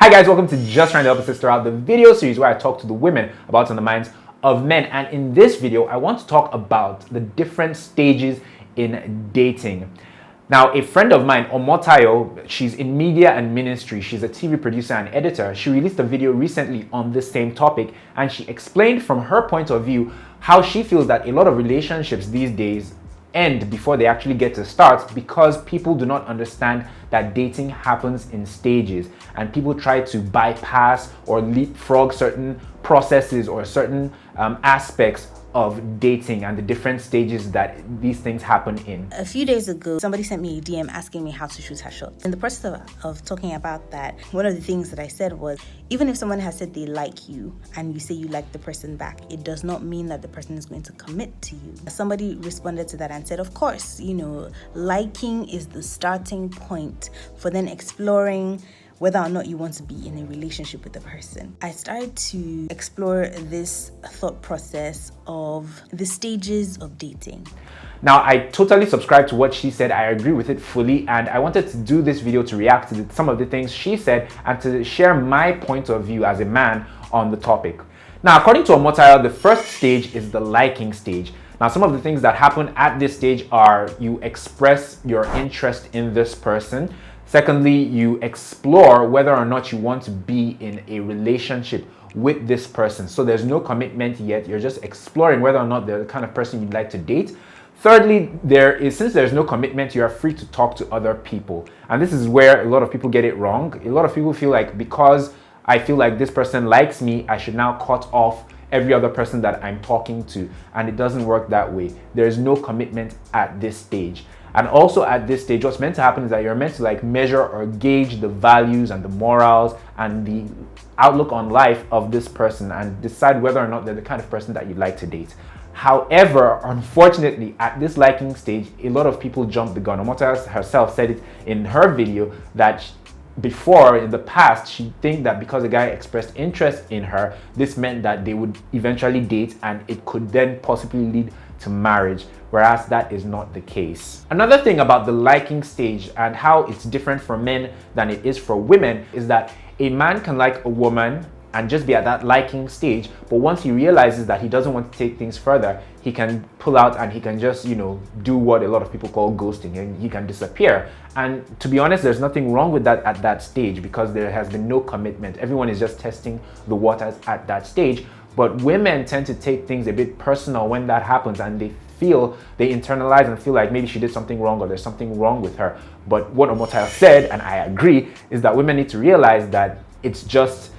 Hi guys, welcome to Just Trying to Help a Sister Out, the video series where I talk to the women about on the minds of men. And in this video, I want to talk about the different stages in dating. Now, a friend of mine, Omotayo, she's in media and ministry. She's a TV producer and editor. She released a video recently on this same topic, and she explained from her point of view how she feels that a lot of relationships these days end before they actually get to start because people do not understand that dating happens in stages, and people try to bypass or leapfrog certain processes or certain aspects of dating and the different stages that these things happen in. A few days ago, somebody sent me a DM asking me how to shoot her shot. In the process of talking about that, one of the things that I said was, even if someone has said they like you and you say you like the person back, it does not mean that the person is going to commit to you. Somebody responded to that and said, of course, liking is the starting point for then exploring whether or not you want to be in a relationship with the person. I started to explore this thought process of the stages of dating. Now, I totally subscribe to what she said. I agree with it fully, and I wanted to do this video to react to some of the things she said and to share my point of view as a man on the topic. Now, according to Omotayo, the first stage is the liking stage. Now, some of the things that happen at this stage are you express your interest in this person. Secondly, you explore whether or not you want to be in a relationship with this person. So there's no commitment yet. You're just exploring whether or not they're the kind of person you'd like to date. Thirdly, since there's no commitment, you are free to talk to other people. And this is where a lot of people get it wrong. A lot of people feel like because I feel like this person likes me, I should now cut off every other person that I'm talking to. And it doesn't work that way. There is no commitment at this stage. And also at this stage, what's meant to happen is that you're meant to measure or gauge the values and the morals and the outlook on life of this person and decide whether or not they're the kind of person that you'd like to date. However, unfortunately, at this liking stage, a lot of people jump the gun. Omota herself said it in her video that before, in the past, she'd think that because a guy expressed interest in her, this meant that they would eventually date and it could then possibly lead to marriage, whereas that is not the case. Another thing about the liking stage and how it's different for men than it is for women is that a man can like a woman and just be at that liking stage, but once he realizes that he doesn't want to take things further, he can pull out and he can just, do what a lot of people call ghosting, and he can disappear. And to be honest, there's nothing wrong with that at that stage because there has been no commitment. Everyone is just testing the waters at that stage. But women tend to take things a bit personal when that happens, and they internalize and feel like maybe she did something wrong or there's something wrong with her. But what Omotayo said, and I agree, is that women need to realize that it's just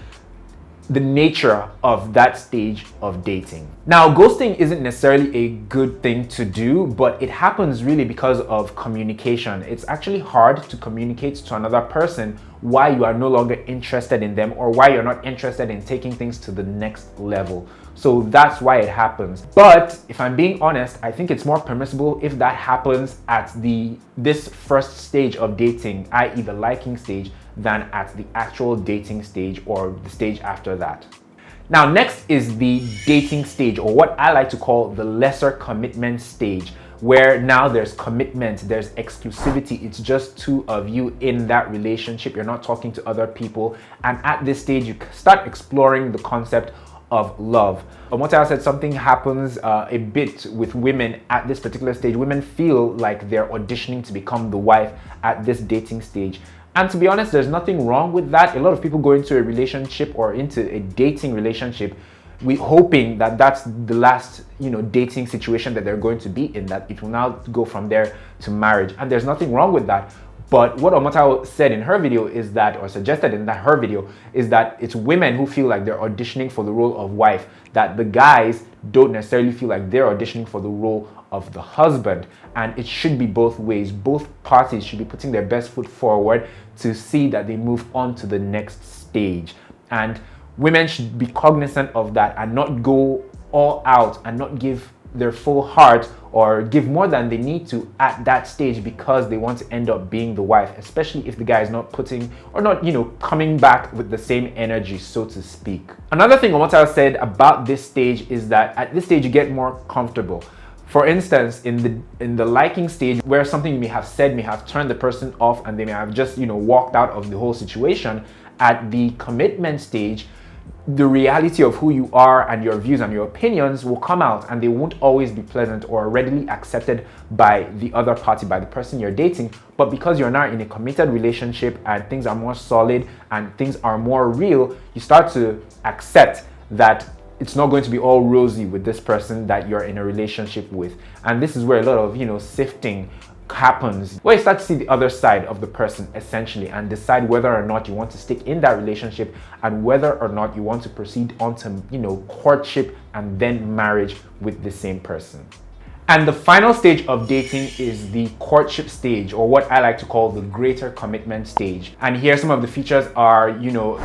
the nature of that stage of dating. Now, ghosting isn't necessarily a good thing to do, but it happens really because of communication. It's actually hard to communicate to another person why you are no longer interested in them or why you're not interested in taking things to the next level. So that's why it happens. But if I'm being honest, I think it's more permissible if that happens at this first stage of dating, i.e. the liking stage, than at the actual dating stage or the stage after that. Now, next is the dating stage, or what I like to call the lesser commitment stage, where now there's commitment, there's exclusivity. It's just two of you in that relationship. You're not talking to other people. And at this stage, you start exploring the concept of love. Omotayo said something happens a bit with women at this particular stage. Women feel like they're auditioning to become the wife at this dating stage. And to be honest, there's nothing wrong with that. A lot of people go into a relationship or into a dating relationship hoping that that's the last, dating situation that they're going to be in, that it will now go from there to marriage. And there's nothing wrong with that. But what Omotayo said in her video is that, or suggested in her video, is that it's women who feel like they're auditioning for the role of wife, that the guys don't necessarily feel like they're auditioning for the role of the husband. And it should be both ways. Both parties should be putting their best foot forward to see that they move on to the next stage. And women should be cognizant of that and not go all out and not give their full heart or give more than they need to at that stage because they want to end up being the wife, especially if the guy is not putting or not, coming back with the same energy, so to speak. Another thing Omotayo said about this stage is that at this stage you get more comfortable. For instance, in the liking stage, where something you may have said may have turned the person off and they may have just, walked out of the whole situation, at the commitment stage, the reality of who you are and your views and your opinions will come out, and they won't always be pleasant or readily accepted by the other party, by the person you're dating. But because you're now in a committed relationship and things are more solid and things are more real, you start to accept that it's not going to be all rosy with this person that you're in a relationship with. And this is where a lot of, sifting happens, where you start to see the other side of the person essentially and decide whether or not you want to stick in that relationship and whether or not you want to proceed on to courtship and then marriage with the same person. And the final stage of dating is the courtship stage, or what I like to call the greater commitment stage. And here some of the features are,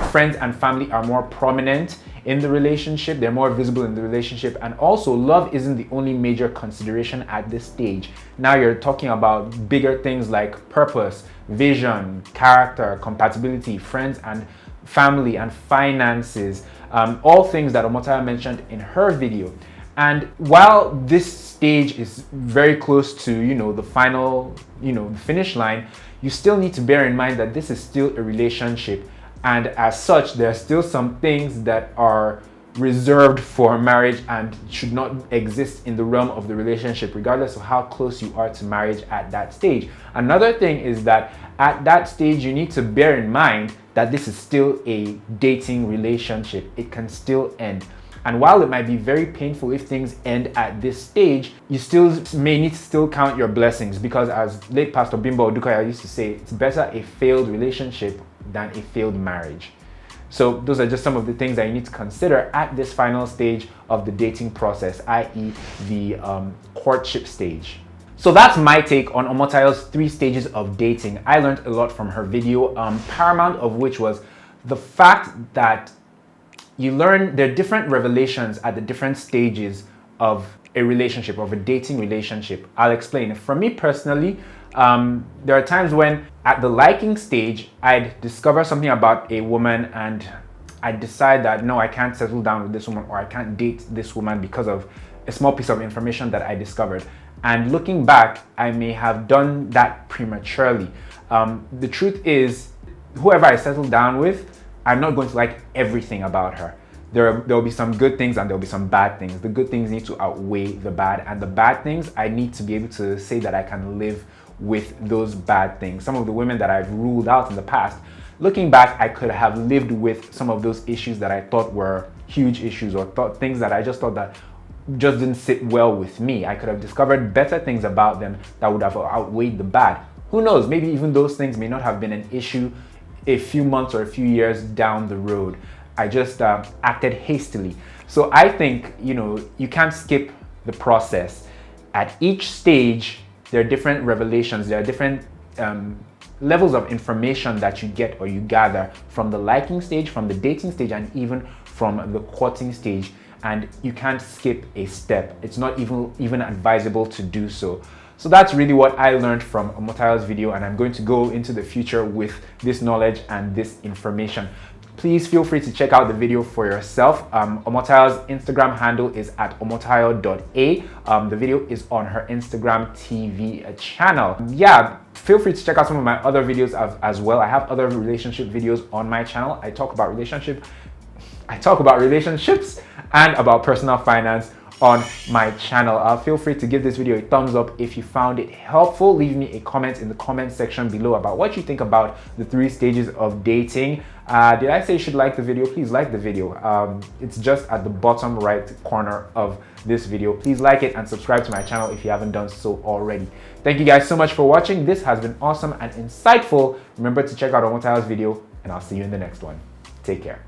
friends and family are more prominent in the relationship, they're more visible in the relationship, and also love isn't the only major consideration at this stage. Now you're talking about bigger things like purpose, vision, character, compatibility, friends and family, and finances, all things that Omotayo mentioned in her video. And while this stage is very close to, the final, the finish line, you still need to bear in mind that this is still a relationship. And as such, there are still some things that are reserved for marriage and should not exist in the realm of the relationship, regardless of how close you are to marriage at that stage. Another thing is that at that stage, you need to bear in mind that this is still a dating relationship. It can still end. And while it might be very painful if things end at this stage, you still may need to still count your blessings, because as late Pastor Bimbo Odukaya used to say, it's better a failed relationship than a failed marriage. So those are just some of the things that you need to consider at this final stage of the dating process, i.e. the courtship stage. So that's my take on Omotayo's 3 stages of dating. I learned a lot from her video, paramount of which was the fact that you learn there are different revelations at the different stages of a relationship, of a dating relationship. I'll explain. For me personally, there are times when at the liking stage, I'd discover something about a woman and I'd decide that no, I can't settle down with this woman, or I can't date this woman because of a small piece of information that I discovered. And looking back, I may have done that prematurely. The truth is, whoever I settle down with, I'm not going to like everything about her. There will be some good things and there'll be some bad things. The good things need to outweigh the bad, and the bad things, I need to be able to say that I can live with those bad things. Some of the women that I've ruled out in the past, looking back, I could have lived with some of those issues that I thought were huge issues, or things that I just thought that just didn't sit well with me. I could have discovered better things about them that would have outweighed the bad. Who knows, maybe even those things may not have been an issue a few months or a few years down the road. I just acted hastily. So I think, you can't skip the process. At each stage, there are different revelations, there are different levels of information that you get or you gather from the liking stage, from the dating stage, and even from the courting stage. And you can't skip a step. It's not even advisable to do so. So that's really what I learned from Omotayo's video, and I'm going to go into the future with this knowledge and this information. Please feel free to check out the video for yourself. Omotayo's Instagram handle is at omotayo.a. The video is on her Instagram TV channel. Yeah, feel free to check out some of my other videos as well. I have other relationship videos on my channel. I talk about relationships and about personal finance on my channel. Feel free to give this video a thumbs up if you found it helpful. Leave me a comment in the comment section below about what you think about the 3 stages of dating. Did I say you should like the video? Please like the video. It's just at the bottom right corner of this video. Please like it and subscribe to my channel if you haven't done so already. Thank you guys so much for watching. This has been awesome and insightful. Remember to check out Omotayo's video, and I'll see you in the next one. Take care.